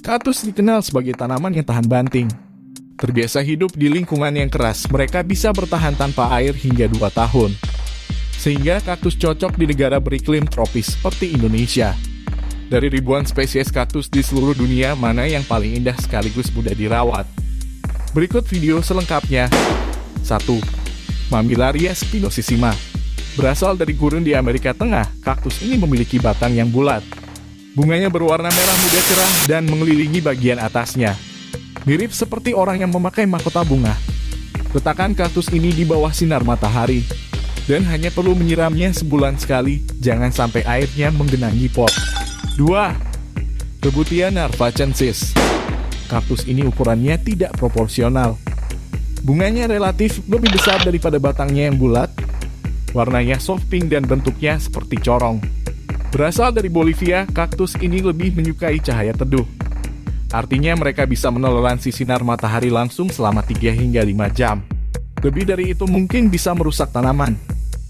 Kaktus dikenal sebagai tanaman yang tahan banting. Terbiasa hidup di lingkungan yang keras, mereka bisa bertahan tanpa air hingga 2 tahun. Sehingga kaktus cocok di negara beriklim tropis seperti Indonesia. Dari ribuan spesies kaktus di seluruh dunia, mana yang paling indah sekaligus mudah dirawat? Berikut video selengkapnya. 1. Mammillaria spinosissima. Berasal dari gurun di Amerika Tengah, kaktus ini memiliki batang yang bulat. Bunganya berwarna merah muda cerah dan mengelilingi bagian atasnya. Mirip seperti orang yang memakai mahkota bunga. Letakkan kaktus ini di bawah sinar matahari. Dan hanya perlu menyiramnya sebulan sekali, jangan sampai airnya menggenangi pot. 2. Rebutia narvacensis. Kaktus ini ukurannya tidak proporsional. Bunganya relatif lebih besar daripada batangnya yang bulat. Warnanya soft pink dan bentuknya seperti corong. Berasal dari Bolivia, kaktus ini lebih menyukai cahaya teduh. Artinya mereka bisa menoleransi sinar matahari langsung selama 3 hingga 5 jam. Lebih dari itu mungkin bisa merusak tanaman.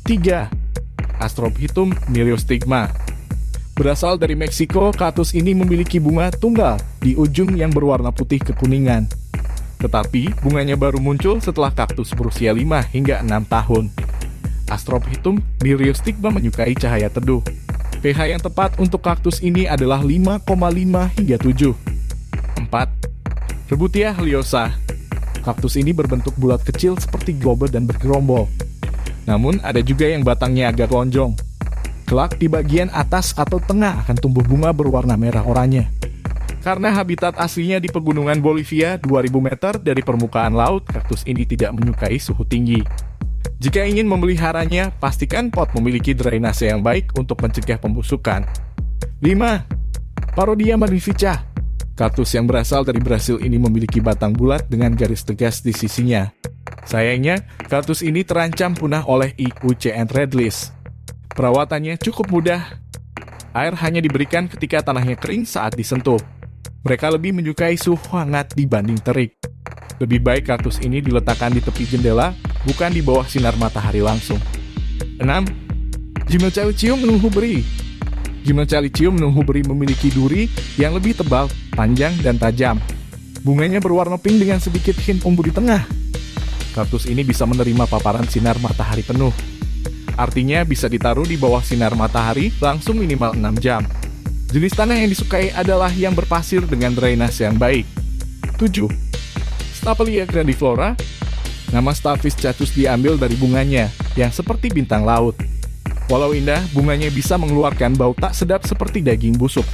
3. Astrophytum myriostigma. Berasal dari Meksiko, kaktus ini memiliki bunga tunggal di ujung yang berwarna putih kekuningan. Tetapi bunganya baru muncul setelah kaktus berusia 5 hingga 6 tahun. Astrophytum myriostigma menyukai cahaya teduh. pH yang tepat untuk kaktus ini adalah 5,5 hingga 7. 4. Rebutia heliosa. Kaktus ini berbentuk bulat kecil seperti globel dan bergerombol. Namun ada juga yang batangnya agak lonjong. Kelak di bagian atas atau tengah akan tumbuh bunga berwarna merah oranye. Karena habitat aslinya di pegunungan Bolivia 2000 meter dari permukaan laut, kaktus ini tidak menyukai suhu tinggi. Jika ingin memeliharanya, pastikan pot memiliki drainase yang baik untuk mencegah pembusukan. 5. Parodia magnifica. Kaktus yang berasal dari Brasil ini memiliki batang bulat dengan garis tegas di sisinya. Sayangnya, kaktus ini terancam punah oleh IUCN Red List. Perawatannya cukup mudah. Air hanya diberikan ketika tanahnya kering saat disentuh. Mereka lebih menyukai suhu hangat dibanding terik. Lebih baik kaktus ini diletakkan di tepi jendela, bukan di bawah sinar matahari langsung. 6. Gymnocalycium nuhuberi. Gymnocalycium nuhuberi memiliki duri yang lebih tebal, panjang, dan tajam. Bunganya berwarna pink dengan sedikit hint ungu di tengah. Kaktus ini bisa menerima paparan sinar matahari penuh. Artinya bisa ditaruh di bawah sinar matahari langsung minimal 6 jam. Jenis tanah yang disukai adalah yang berpasir dengan drainase yang baik. 7. Stapelia grandiflora. Nama Staphylos chatus diambil dari bunganya, yang seperti bintang laut. Walau indah, bunganya bisa mengeluarkan bau tak sedap seperti daging busuk.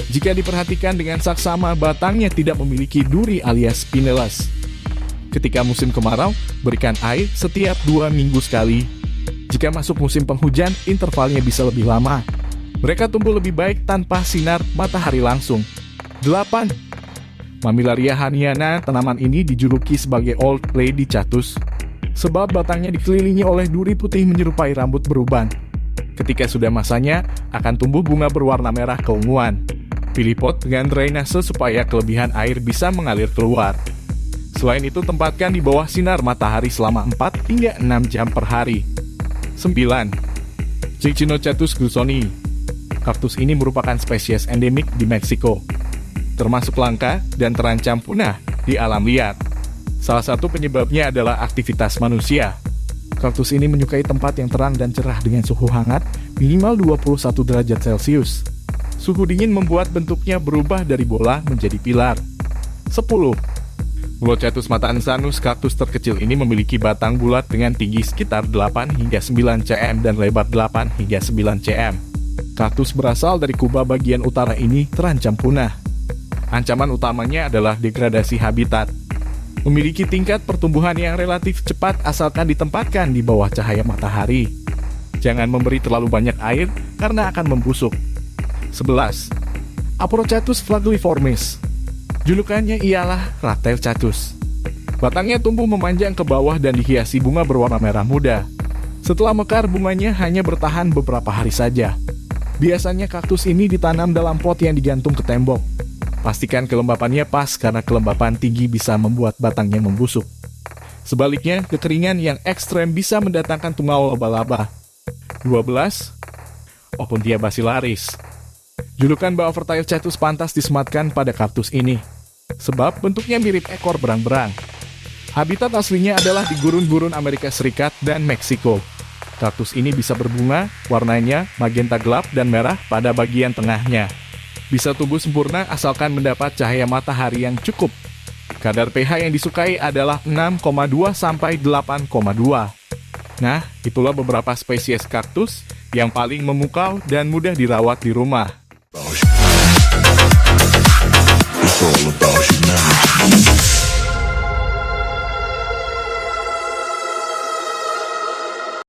Jika diperhatikan dengan saksama, batangnya tidak memiliki duri alias spinellus. Ketika musim kemarau, berikan air setiap 2 minggu sekali. Jika masuk musim penghujan, intervalnya bisa lebih lama. Mereka tumbuh lebih baik tanpa sinar matahari langsung. 8. Mammillaria hanniana. Tanaman ini dijuluki sebagai Old Lady Chatus, sebab batangnya dikelilingi oleh duri putih menyerupai rambut beruban. Ketika sudah masanya, akan tumbuh bunga berwarna merah keunguan. Pilih pot dengan drainase supaya kelebihan air bisa mengalir keluar. Selain itu, tempatkan di bawah sinar matahari selama 4 hingga 6 jam per hari. 9. Cinchinochatus grusoni. Kaktus ini merupakan spesies endemik di Meksiko, termasuk langka dan terancam punah di alam liar. Salah satu penyebabnya adalah aktivitas manusia. Kaktus ini menyukai tempat yang terang dan cerah dengan suhu hangat minimal 21 derajat Celcius. Suhu dingin membuat bentuknya berubah dari bola menjadi pilar. 10. Mulochatus mataensanus. Kaktus terkecil ini memiliki batang bulat dengan tinggi sekitar 8 hingga 9 cm dan lebar 8 hingga 9 cm. Kaktus berasal dari Kuba bagian utara ini terancam punah. Ancaman utamanya adalah degradasi habitat. Memiliki tingkat pertumbuhan yang relatif cepat asalkan ditempatkan di bawah cahaya matahari. Jangan memberi terlalu banyak air karena akan membusuk. 11. Aporochatus flagelliformis. Julukannya ialah Ratel Chatus. Batangnya tumbuh memanjang ke bawah dan dihiasi bunga berwarna merah muda. Setelah mekar, bunganya hanya bertahan beberapa hari saja. Biasanya kaktus ini ditanam dalam pot yang digantung ke tembok. Pastikan kelembapannya pas karena kelembapan tinggi bisa membuat batangnya membusuk. Sebaliknya, kekeringan yang ekstrem bisa mendatangkan tungau laba-laba. 12. Opuntia basilaris. Julukan Beaufortile pantas disematkan pada kaktus ini, sebab bentuknya mirip ekor berang-berang. Habitat aslinya adalah di gurun-gurun Amerika Serikat dan Meksiko. Kaktus ini bisa berbunga, warnanya magenta gelap dan merah pada bagian tengahnya. Bisa tumbuh sempurna asalkan mendapat cahaya matahari yang cukup. Kadar pH yang disukai adalah 6,2 sampai 8,2. Nah, itulah beberapa spesies kaktus yang paling memukau dan mudah dirawat di rumah. It's all about you now.